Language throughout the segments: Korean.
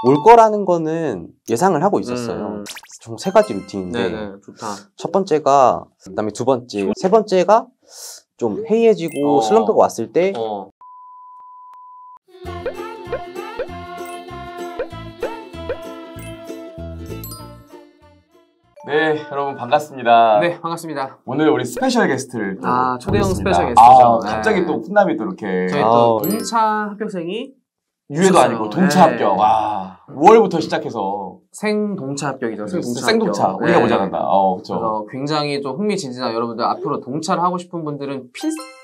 올 거라는 거는 예상을 하고 있었어요. 총 3가지 루틴인데 네네, 좋다. 첫 번째가, 그다음에 두 번째, 세 번째가 좀 해이해지고 슬럼프가 왔을 때 네, 여러분 반갑습니다. 네, 반갑습니다. 오늘 우리 스페셜 게스트를 또 초대형 모셨습니다. 스페셜 게스트죠. 갑자기 또 훈남이 또 이렇게 저희 또 동차 합격생이 유해도 아니고 동차 합격. 5월부터 시작해서 생동차 합격이죠. 생동차. 우리가 모자란다. 그렇죠. 그래서 굉장히 좀 흥미진진한 여러분들 앞으로 동차를 하고 싶은 분들은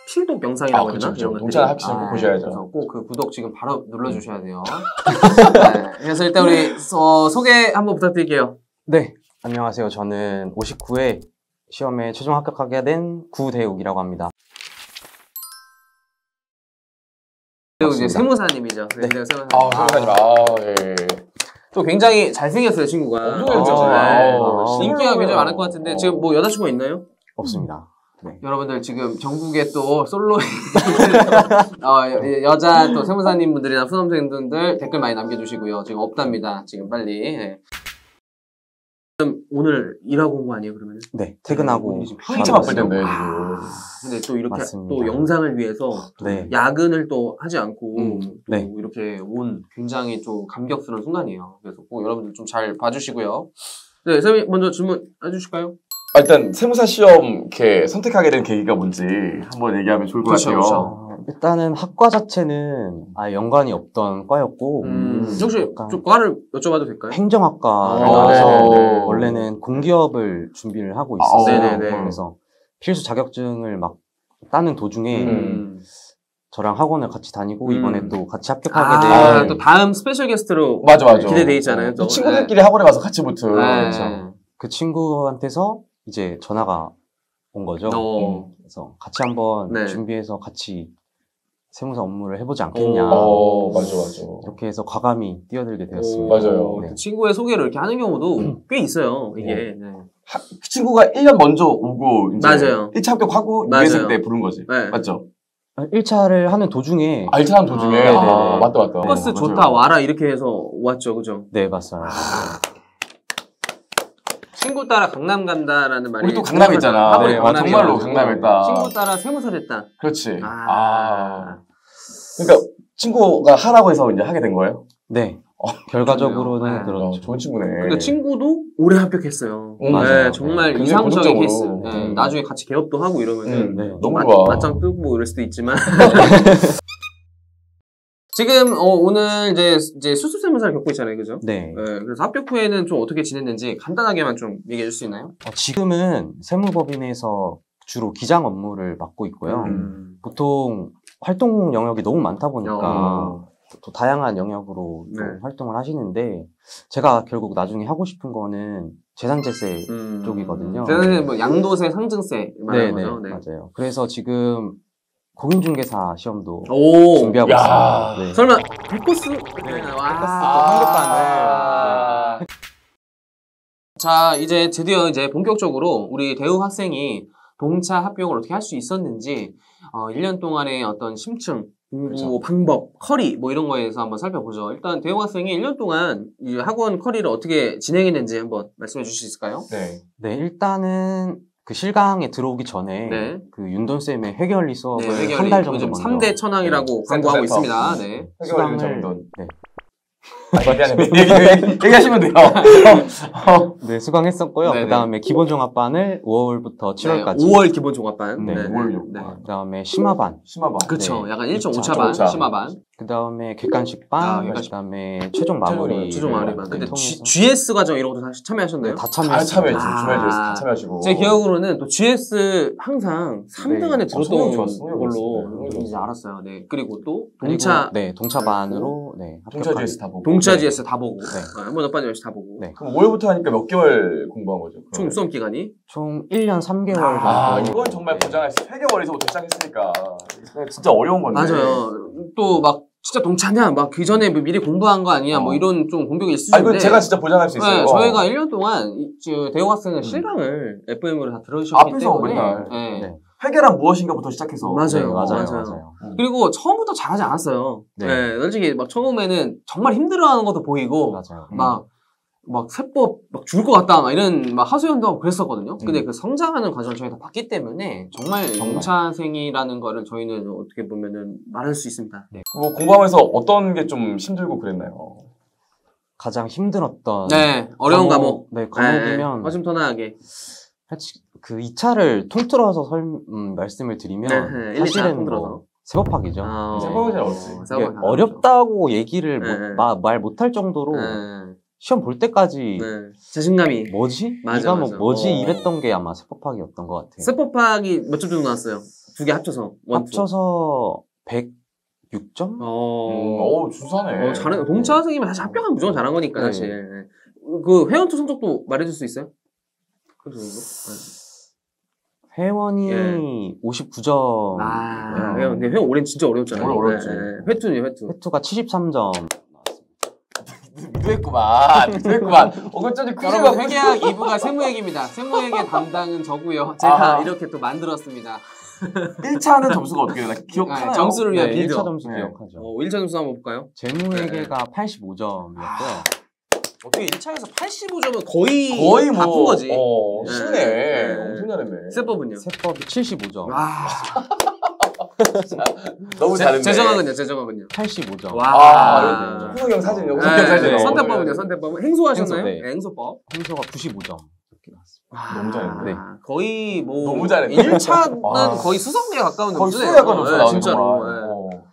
필독 영상이라고 해야 되나? 그렇죠. 동차를 합격을 보셔야죠. 그래서 꼭 그 구독 지금 바로 눌러주셔야 돼요. 네, 그래서 일단 우리 소개 한번 부탁드릴게요. 네, 안녕하세요. 저는 59회 시험에 최종 합격하게 된 구대욱이라고 합니다. 그리고 이제 세무사님이죠. 네. 세무사님. 세무사님. 예. 또 굉장히 잘생겼어요, 친구가. 엄청 잘생겼어요. 인기가 굉장히 많을 것 같은데 지금 뭐 여자친구가 있나요? 없습니다. 네. 여러분들 지금 전국에 또 솔로 여자 또 세무사님 분들이나 수험생분들 댓글 많이 남겨주시고요. 지금 없답니다. 지금 빨리. 네. 그럼 오늘 일하고 온 거 아니에요, 그러면? 네, 퇴근하고 한참 바쁠 텐데 지금. 근데 또 이렇게 맞습니다. 또 영상을 위해서 네. 야근을 또 하지 않고 네. 또 이렇게 온 굉장히 좀 감격스러운 순간이에요. 그래서 꼭 여러분들 좀 잘 봐주시고요. 네, 선생님 먼저 질문 해주실까요? 일단 세무사 시험 이렇게 선택하게 된 계기가 뭔지 한번 얘기하면 좋을 것 같아요. 그렇죠. 일단은 학과 자체는 아예 연관이 없던 과였고 혹시 좀 과를 여쭤봐도 될까요? 행정학과라서 네. 원래는 공기업을 준비를 하고 있었어요. 네네네. 그래서 필수 자격증을 막 따는 도중에 저랑 학원을 같이 다니고 이번에 또 같이 합격하게 된 또 다음 스페셜 게스트로 맞아. 기대돼 있잖아요. 또 친구들끼리 학원에 가서 같이 붙은. 그렇죠. 그 친구한테서 이제 전화가 온 거죠. 그래서 같이 한번 준비해서 같이 세무사 업무를 해보지 않겠냐. 맞아. 이렇게 해서 과감히 뛰어들게 되었습니다. 맞아요. 네. 친구의 소개를 이렇게 하는 경우도 꽤 있어요. 이게. 그 친구가 1년 먼저 오고 이제 맞아요. 1차 합격하고 맞아요. 2회생 때 부른 거지. 네. 맞죠? 1차를 하는 도중에 1차 하는 도중에 네네네. 맞다. 버스 맞아요. 좋다 와라 이렇게 해서 왔죠. 그죠? 네, 맞아요. 친구 따라 강남 간다라는 말이 우리 또 강남에 있잖아. 네, 정말로 강남에 있다. 친구 따라 세무사 됐다. 그렇지. 그러니까 친구가 하라고 해서 이제 하게 된 거예요? 네. 결과적으로는 네. 그렇죠. 좋은 친구네. 근데 친구도 오래 합격했어요. 맞아요. 네, 정말 굉장히 이상적인 본격적으로. 케이스. 네, 나중에 같이 개업도 하고 이러면은 네. 너무 좋아. 맞짱 뜨고 뭐 이럴 수도 있지만. 지금 오늘 이제 수습세무사를 겪고 있잖아요, 그죠? 네. 그래서 합격 후에는 좀 어떻게 지냈는지 간단하게만 좀 얘기해 줄 수 있나요? 지금은 세무법인에서 주로 기장 업무를 맡고 있고요. 보통 활동 영역이 너무 많다 보니까 또 다양한 영역으로 좀 활동을 하시는데 제가 결국 나중에 하고 싶은 거는 재산제세 쪽이거든요. 재산세는 뭐 양도세, 상증세 말하는 거죠? 네. 맞아요. 그래서 지금 공인중개사 시험도 오, 준비하고 있습니다. 네. 설마 백코스? 네. 와. 자, 이제 드디어 본격적으로 우리 대우 학생이 동차 합격을 어떻게 할 수 있었는지 1년 동안의 어떤 심층, 공부 방법, 커리 뭐 이런 거에 대해서 한번 살펴보죠. 일단 대우 학생이 1년 동안 이 학원 커리를 어떻게 진행했는지 한번 말씀해 주실 수 있을까요? 네, 일단은 그 실강에 들어오기 전에 그 윤돈쌤의 회계원리 수업을 한 달 정도 먼저 3대 천왕이라고 광고하고 있습니다. 네. 회계원리 정돈. 네. 얘기하시면 돼요. 네, 수강했었고요. 그 다음에 기본종합반을 5월부터 7월까지. 5월 기본종합반. 네. 5월 그 다음에 심화반. 그렇죠. 네. 약간 1.5차 심화반. 그 다음에 객관식반. 그 다음에 최종 마무리. 최종 마무리반. 근데 GS 과정 이런 것도 다시 참여하셨나요? 다 참여했어요. 주말 GS 다 참여하시고. 제 기억으로는 또 GS 항상 3등 안에 들었던 걸로 이제 알았어요. 네. 그리고 또 동차. 네, 동차반으로. 네. 동차 GS 다 보고. 동차 GS 다 보고. 한 번도 빠짐없이 다 보고. 네. 그럼 5월부터 하니까 몇 개월 공부한 거죠? 총 수험 기간이? 총 1년 3개월 정도. 이건 정말 보장할 수 회계원리서부터 시작했으니까 진짜 어려운 건데. 맞아요. 또 막 진짜 동차냐? 막 그 전에 미리 공부한 거 아니야? 뭐 이런 좀 공격이 있을 수 있는데. 이건 제가 진짜 보장할 수 있어요. 네, 저희가 1년 동안 대우 학생은 실강을 FM으로 다 들어주셨기 때문에. 맨날. 네. 회계란 무엇인가부터 시작해서. 맞아요. 네, 맞아요. 맞아요. 맞아요. 그리고 처음부터 잘하지 않았어요. 네. 네. 솔직히 막 처음에는 정말 힘들어하는 것도 보이고 맞아요. 막 세법 막 죽을 것 같다 막 이런 막 하소연도 하고 그랬었거든요. 근데 그 성장하는 과정을 저희가 봤기 때문에 정말 동차생이라는 거를 저희는 어떻게 보면은 말할 수 있습니다. 네. 뭐 공부하면서 어떤 게 좀 힘들고 그랬나요? 가장 힘들었던 네, 어려운 과목. 네, 과목이면 허심탄회하게. 그 2차를 통틀어서 말씀을 드리면 네, 1, 2차 사실은 통틀어서. 뭐 세법학이죠. 세법이 제일 어렵지. 이게 어렵다고 얘기를 네. 말 못할 정도로 네. 시험 볼 때까지 네. 자신감이. 뭐지? 맞아, 이 과목 맞아. 뭐지? 이랬던 게 아마 세법학이었던 것 같아요. 세법학이 몇 점 정도 나왔어요? 두 개 합쳐서. 합쳐서 106점? 오, 준수하네. 잘해. 동차 선생님은 사실 합격하면 무조건 잘한 거니까, 네. 사실. 그 회원투 성적도 말해줄 수 있어요? 그 정도? 회원이 예. 59점. 회원. 근데 회원 올해는 진짜 어려웠잖아요. 어렵지. 회투는 회투. 회투가 73점. 누구했구만. 그건 좀 여러분, 회계학 2부가 세무회계입니다. 세무회계 담당은 저고요. 제가 아하. 이렇게 또 만들었습니다. 1차는 점수가 어떻게 되나? 기억하나요? 점수를 위한 네, 빌드. 1차 점수 네. 기억하죠. 1차 점수 한번 볼까요? 재무회계가 85점이었고요. 어떻게 1차에서 85점은 거의 뭐. 다 푼 거지. 쉽네. 네. 엄청 잘했네. 세법은요? 세법이 75점. 와. 너무 잘했네. 재정학은요? 85점. 와. 후석이 형 사진이요. 네, 후석이 형 사진. 네. 선택법은요? 선택법은 행소하셨나요? 행소, 네. 네, 행소법. 행소가 95점. 이렇게 나왔습니다. 너무 잘했네. 네. 거의 뭐 너무 잘했네. 1차는 와. 거의 수석에 가까운 거의 점수네요. 수학과 점수 나오네. 진짜로. 정말. 네.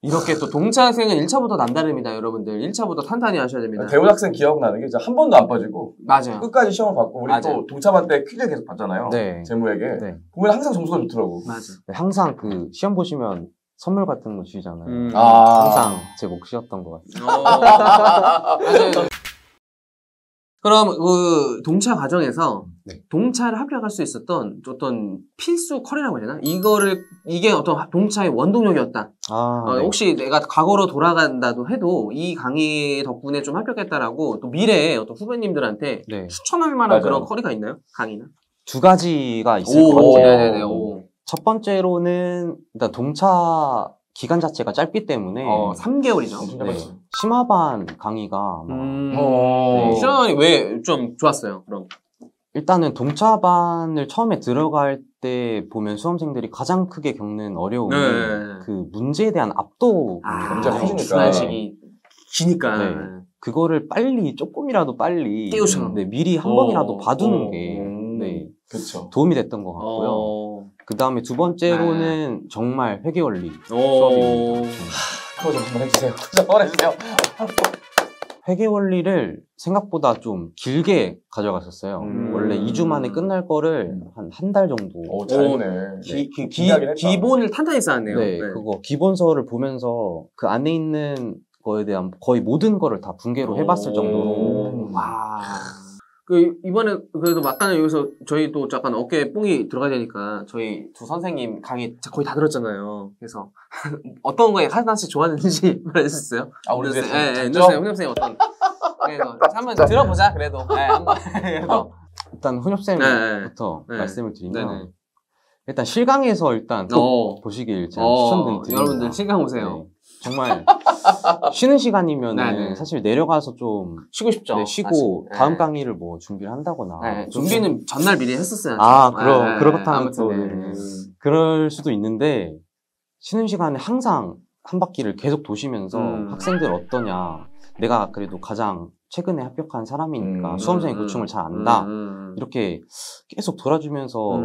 이렇게 또 동차생은 1차부터 남다릅니다, 여러분들. 1차부터 탄탄히 하셔야 됩니다. 대우학생 기억나는 게 진짜 한 번도 안 빠지고 맞아요. 끝까지 시험을 받고 우리 맞아요. 또 동차반 때 퀴즈 계속 봤잖아요. 네. 재무에게 네. 보면 항상 점수가 좋더라고. 맞아. 네, 항상 그 시험 보시면 선물 같은 거 주시잖아요. 아. 항상 제 몫이었던 것 같아요. 맞아요. 그럼 그 동차 과정에서 네. 동차를 합격할 수 있었던 어떤 필수 컬이라고 해야 되나? 이게 어떤 동차의 원동력이었다. 네. 혹시 내가 과거로 돌아간다도 해도 이 강의 덕분에 좀 합격했다라고 또 미래에 어떤 후배님들한테 네. 추천할 만한 맞아요. 그런 컬이가 있나요? 강의나? 두 가지가 있을 것 오. 같아요. 네네네. 오. 첫 번째로는 일단 동차 기간 자체가 짧기 때문에 3개월이죠. 엄청 네, 짧았지. 심화반 강의가 아마 네. 시원이 왜 좀 좋았어요? 그럼. 일단은 동차반을 처음에 들어갈 때 보면 수험생들이 가장 크게 겪는 어려움이 네. 그 문제에 대한 압도 문제가 커지니까. 준한식이 기니까. 네. 그거를 빨리 조금이라도 빨리 띄우쳐. 네, 미리 한 번이라도 봐두는 게 네, 그렇죠. 도움이 됐던 것 같고요. 그 다음에 두 번째로는 정말 회계원리 수업입니다. 그거 좀 한번 해주세요. 그거 좀 한번 해주세요. 회계원리를 생각보다 좀 길게 가져갔었어요. 원래 2주 만에 끝날 거를 한 달 정도. 오, 잘했네. 기본을 탄탄히 쌓았네요. 네, 그거 기본서를 보면서 그 안에 있는 거에 대한 거의 모든 거를 다 붕괴로 해봤을 정도로. 와. 이번에 그래도 막간을 여기서 저희도 약간 어깨에 뽕이 들어가야 되니까 저희 두 선생님 강의 거의 다 들었잖아요. 그래서 어떤 거에 하나씩 좋았는지 말해줄 수 있어요? 우리 네, 장점? 훈협생님 어떤. 그래서 한번 들어보자, 그래도. 네, 한번. 그래서. 일단 훈협쌤부터 네. 말씀을 드리면 네네. 일단 실강에서 일단 꼭 보시길 제가 추천드립니다. 여러분들 실강 오세요. 네. 정말 쉬는 시간이면 네네. 사실 내려가서 좀 쉬고 싶죠. 네, 쉬고 사실. 다음 네. 강의를 뭐 준비를 한다거나 네, 준비는 전날 미리 했었어요. 그렇다면 아무튼, 또 네. 그럴 수도 있는데 쉬는 시간에 항상 한 바퀴를 계속 도시면서 학생들 어떠냐, 내가 그래도 가장 최근에 합격한 사람이니까 수험생의 고충을 잘 안다, 이렇게 계속 돌아주면서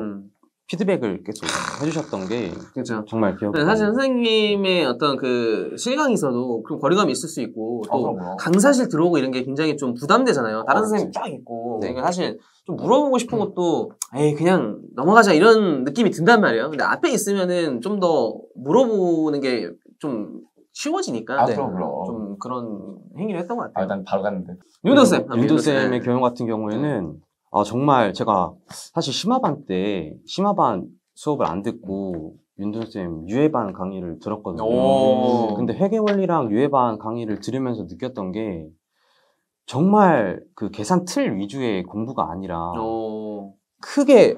피드백을 계속 해주셨던 게 그렇죠. 정말 기억에 네, 사실 선생님의 어떤 그 실강에서도 그런 거리감이 있을 수 있고 또 그럼요. 강사실 들어오고 이런 게 굉장히 좀 부담되잖아요. 다른 그렇지. 선생님 쫙 있고. 네. 그러니까 사실 좀 물어보고 싶은 것도 에이 그냥 넘어가자 이런 느낌이 든단 말이에요. 근데 앞에 있으면은 좀 더 물어보는 게 좀 쉬워지니까 그럼. 좀 그런 행위를 했던 것 같아요. 난 바로 갔는데. 윤도쌤. 윤도쌤의 경우 같은 경우에는 정말 제가 사실 심화반 때 심화반 수업을 안 듣고 윤도쌤 유해반 강의를 들었거든요. 근데 회계원리랑 유해반 강의를 들으면서 느꼈던 게 정말 그 계산 틀 위주의 공부가 아니라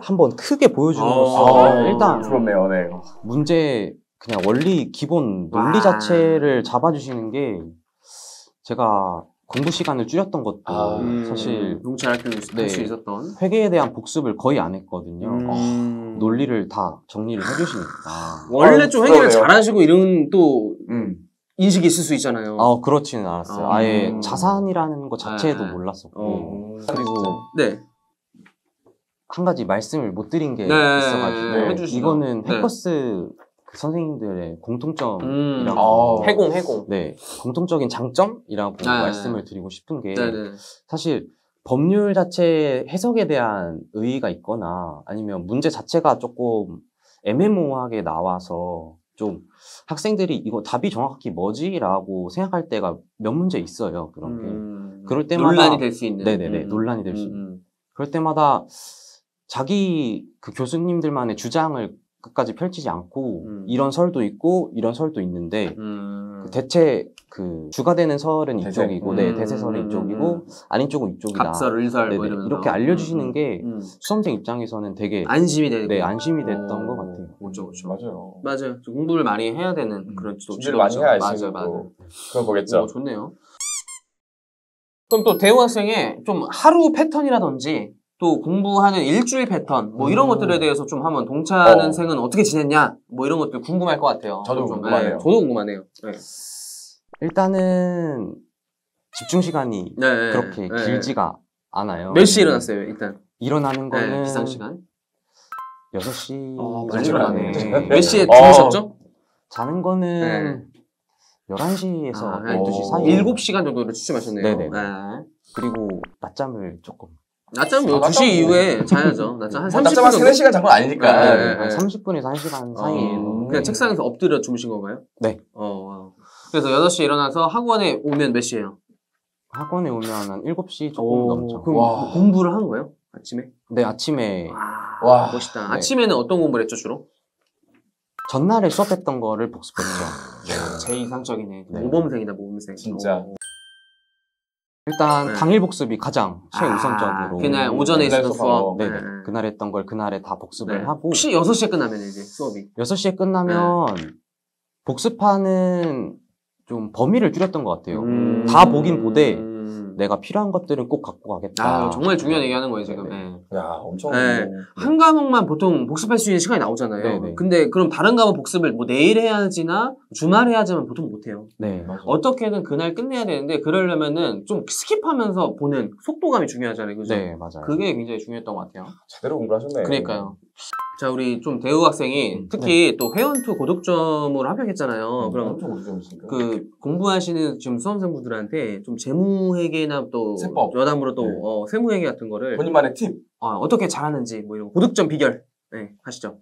한번 크게 보여줌으로써 일단 부럽네요. 네. 문제 그냥 원리 기본 논리 자체를 잡아주시는 게 제가 공부 시간을 줄였던 것도 사실 농찰할 수 있었던 회계에 대한 복습을 거의 안 했거든요. 논리를 다 정리를 해주시니까. 원래 좀 회계를 부러워요. 잘하시고 이런 또 인식이 있을 수 있잖아요. 그렇지는 않았어요. 아예 자산이라는 것 자체도 네. 몰랐었고. 그리고 네. 한 가지 말씀을 못 드린 게 네. 있어가지고 해주시죠. 이거는 네. 해커스 그 선생님들의 공통점이라고 해공. 네, 공통적인 장점이라고 네. 말씀을 드리고 싶은 게 네네. 사실 법률 자체 해석에 대한 의의가 있거나 아니면 문제 자체가 조금 애매모호하게 나와서 좀 학생들이 이거 답이 정확히 뭐지라고 생각할 때가 몇 문제 있어요. 그런 게. 그럴 때마다 논란이 될 수 있는. 네네네, 논란이 될 수 있는. 그럴 때마다 자기 그 교수님들만의 주장을 끝까지 펼치지 않고 이런 설도 있고 이런 설도 있는데 대체 그 주가 되는 설은 이쪽이고 대세설은 이쪽이고 아닌 쪽은 이쪽이다. 갑설, 을설 뭐 네네, 이러면서. 이렇게 알려주시는 게 수험생 입장에서는 되게 안심이 되고. 네, 안심이 됐던 것 같아요. 그렇죠. 맞아요. 좀 공부를 많이 해야 되는 그런 준비를 많이 해야 알수 맞아요. 있고 그런 거겠죠. 좋네요. 그럼 또 대우 학생의 좀 하루 패턴이라든지 또 공부하는 일주일 패턴 뭐 이런 것들에 대해서 좀 한번 동차는생은 어떻게 지냈냐 뭐 이런 것들 궁금할 것 같아요. 저도 좀, 궁금하네요. 네, 저도 궁금하네요. 네. 일단은 집중 시간이 네, 그렇게 네. 길지가 않아요. 몇 시에 일어났어요, 일단? 일어나는 거는 기상 시간? 6시 빨리 일어나네. 몇 시에 주무셨죠? 자는 거는 11시에서 12시 사이. 7시간 정도를 취침하셨네요. 네네. 네. 그리고 낮잠을 조금. 낮잠 2시 이후에 자야죠. 낮잠 한 30분 낮잠 한 정도? 3-4시간 잔 건 아니니까. 네. 한 30분에서 1시간 사이에. 그냥 책상에서 엎드려 주무신 건가요? 네. 그래서 6시에 일어나서 학원에 오면 몇 시에요? 학원에 오면 한 7시 조금 넘죠. 그럼 뭐 공부를 한 거예요? 아침에? 네, 아침에. 와, 멋있다. 네. 아침에는 어떤 공부를 했죠, 주로? 전날에 수업했던 거를 복습했죠. 제2상적이네. 네. 모범생이다, 모범생. 진짜. 일단 당일 복습이 가장 최우선적으로. 그날 오전에 그날 있었던 수업하고. 수업. 네네. 그날 했던 걸 그날에 다 복습을 하고. 혹시 6시에 끝나면 이제 수업이? 6시에 끝나면 복습하는 좀 범위를 줄였던 것 같아요. 다 보긴 보되 내가 필요한 것들은 꼭 갖고 가겠다. 정말 중요한 얘기 하는 거예요, 지금. 야, 엄청. 한 과목만 보통 복습할 수 있는 시간이 나오잖아요. 네네. 근데 그럼 다른 과목 복습을 뭐 내일 해야지나 주말에 해야지만 보통 못해요. 네. 어떻게든 그날 끝내야 되는데 그러려면은 좀 스킵하면서 보는 속도감이 중요하잖아요. 그죠? 네, 맞아요. 그게 굉장히 중요했던 것 같아요. 제대로 공부를 하셨네. 그러니까요. 자, 우리 좀 대우 학생이 특히 또 회원2 고득점으로 합격했잖아요. 그럼 엄청 고득점이시니까. 그 공부하시는 지금 수험생분들한테 좀 재무회계나 또 세법. 여담으로 또 세무회계 같은 거를 본인만의 팁. 어떻게 잘하는지 뭐 이런 거. 고득점 비결 하시죠.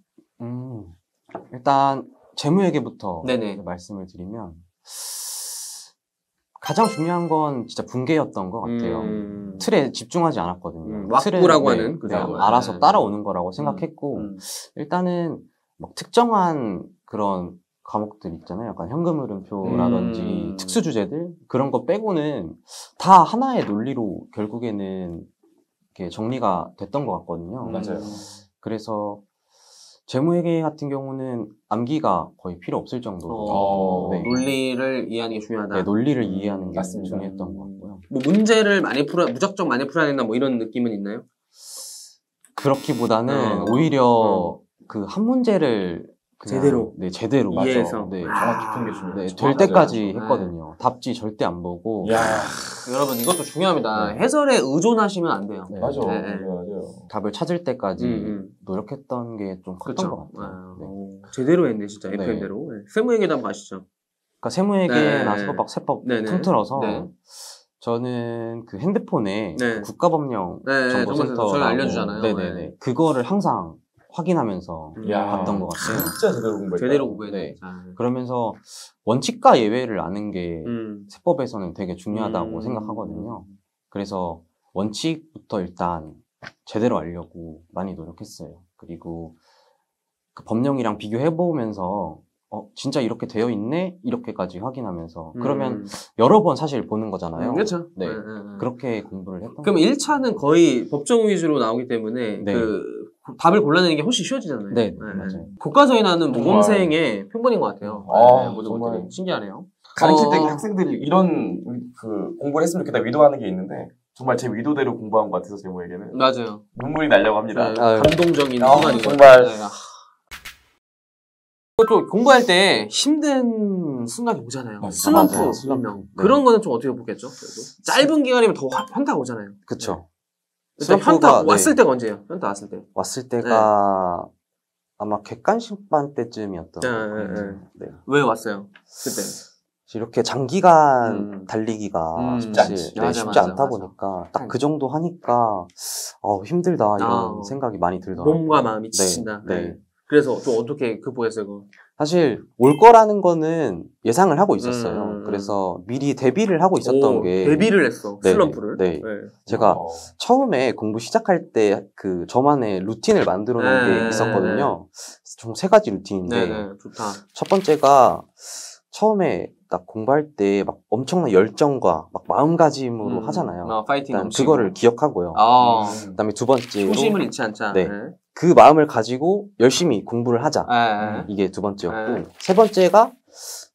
일단 재무회계부터 네네. 말씀을 드리면 가장 중요한 건 진짜 분계였던 것 같아요. 틀에 집중하지 않았거든요. 왁구라고 틀은, 하는 그냥 알아서 따라오는 거라고 생각했고 일단은 막 특정한 그런 과목들 있잖아요. 약간 현금흐름표라든지 특수주제들 그런 거 빼고는 다 하나의 논리로 결국에는 이렇게 정리가 됐던 것 같거든요. 맞아요. 그래서 재무회계 같은 경우는 암기가 거의 필요 없을 정도로 네. 논리를 이해하는 게 중요하다. 네, 논리를 이해하는 게 맞습니다. 중요했던 것 같고요. 뭐 문제를 무작정 많이 풀어야 된다 뭐 이런 느낌은 있나요? 그렇기보다는 오히려 그 한 문제를 그냥, 제대로. 네, 제대로 이해해서. 네. 정확히 푼 게 중요해요. 네, 될 때까지 했거든요. 답지 절대 안 보고. 야, 여러분 이것도 중요합니다. 네. 해설에 의존하시면 안 돼요. 네. 맞아. 네. 맞아요. 답을 찾을 때까지 노력했던 게 좀 컸던 것 같아요. 네. 제대로 했네 진짜 네. FM대로. 세무회계도 한번 아시죠? 그러니까 세무회계나 네. 세법, 세법 네네. 통틀어서 네. 저는 그 핸드폰에 네. 그 국가법령 정보센터 저희 알려주잖아요. 네네네. 그거를 항상 확인하면서 야, 봤던 것 같아요. 진짜 제대로 공부했다. 제대로 공부해야 네. 돼. 그러면서 원칙과 예외를 아는 게 음. 세법에서는 되게 중요하다고 생각하거든요. 그래서 원칙부터 일단 제대로 알려고 많이 노력했어요. 그리고 그 법령이랑 비교해보면서 진짜 이렇게 되어 있네? 이렇게까지 확인하면서. 그러면 여러 번 사실 보는 거잖아요. 그렇죠. 네. 그렇게 공부를 했던 그럼 1차는 거의 법정 위주로 나오기 때문에 네. 그 답을 골라내는 게 훨씬 쉬워지잖아요. 네, 맞아요. 교과서에 나오는 정말. 모범생의 표본인 것 같아요. 모든 정말. 것들이 신기하네요. 가르칠 때 학생들이 이런 그 공부를 했으면 좋겠다 위도하는 게 있는데 정말 제 위도대로 공부한 것 같아서 제모에게는 맞아요. 눈물이 나려고 합니다. 네, 아유. 감동적인 아, 순간이죠. 정말. 네. 또 공부할 때 힘든 순간이 오잖아요. 맞아요. 슬럼프, 맞아요. 일명. 네. 그런 거는 좀 어떻게 보겠죠? 그래도? 짧은 기간이면 더 현타가 오잖아요. 그쵸. 일단 슬럼프가, 현타 네. 왔을 때가 언제예요? 현타 왔을 때. 왔을 때가 아마 객관식반 때쯤이었던 네, 것 네, 같아요. 네. 왜 왔어요? 그때. 이렇게 장기간 달리기가 쉽지 않지. 사실 맞아, 쉽지 맞아, 않다 맞아. 보니까 딱 그 정도 하니까 힘들다 이런 생각이 많이 들더라고요. 몸과 마음이 지친다. 네. 네. 그래서 좀 어떻게 극복했어요? 그거? 사실 올 거라는 거는 예상을 하고 있었어요. 그래서 미리 대비를 하고 있었던 게 데뷔를 했어. 네, 슬럼프를. 네. 제가 어. 처음에 공부 시작할 때 그 저만의 루틴을 만들어 놓은 네, 게 있었거든요. 총 3가지 루틴인데 네, 좋다. 첫 번째가 처음에 딱 공부할 때 막 엄청난 열정과 막 마음가짐으로 하잖아요. 파이팅 일단 넘치고. 그거를 기억하고요. 그다음에 두 번째로 초심을 잃지 않자. 네. 그 마음을 가지고 열심히 공부를 하자. 네. 이게 두 번째였고 네. 세 번째가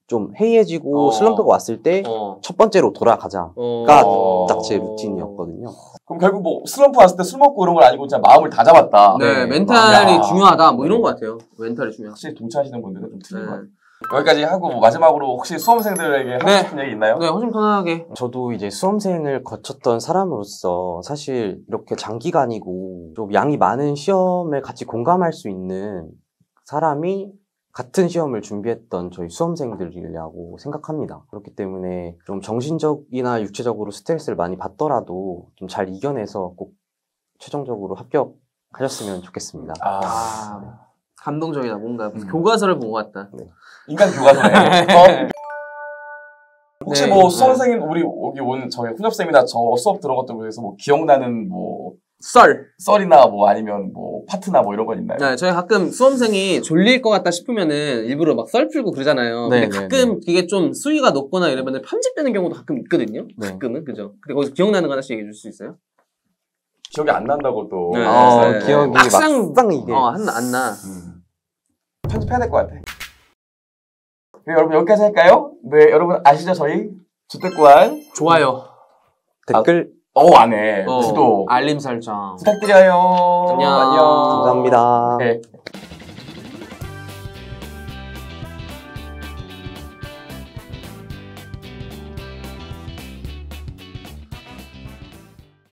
좀 해이해지고 슬럼프가 왔을 때 첫 번째로 돌아가자가 딱 제 루틴이었거든요. 그럼 결국 뭐 슬럼프 왔을 때 술 먹고 이런 걸 아니고 진짜 마음을 다 잡았다. 네, 멘탈이 야. 중요하다. 뭐 이런 것 같아요. 멘탈이 중요하다. 확실히 동차하시는 분들은 좀 틀린 것 네. 같아요. 여기까지 하고 뭐 마지막으로 혹시 수험생들에게 하고 네. 싶은 얘기 있나요? 네, 훨씬 편하게. 저도 이제 수험생을 거쳤던 사람으로서 사실 이렇게 장기간이고 좀 양이 많은 시험을 같이 공감할 수 있는 사람이 같은 시험을 준비했던 저희 수험생들이라고 생각합니다. 그렇기 때문에 좀 정신적이나 육체적으로 스트레스를 많이 받더라도 좀 잘 이겨내서 꼭 최종적으로 합격하셨으면 좋겠습니다. 감동적이다. 뭔가 무슨 교과서를 본 것 같다. 인간 교과서네. 혹시 네. 뭐 수험생인 우리 여기 온 저희 훈협쌤이나 저 수업 들은 것들 중에서 뭐 기억나는 뭐 썰이나 뭐 아니면 뭐 파트나 뭐 이런 건 있나요? 네, 저희 가끔 수험생이 졸릴 것 같다 싶으면은 일부러 막 썰 풀고 그러잖아요. 네, 근데 네, 가끔 이게 좀 수위가 높거나 이러면은 편집되는 경우도 가끔 있거든요. 네. 가끔은, 그죠? 근데 거기서 기억나는 거 하나씩 얘기해 줄 수 있어요? 기억이 안 난다고 또. 네. 네. 기억이 막상 이게 안 나. 편집해야 될 것 같아. 네, 여러분 여기까지 할까요? 네, 여러분 아시죠 저희 주택관 좋아요. 댓글 안 해. 구독 알림 설정. 부탁드려요. 안녕. 감사합니다. 네.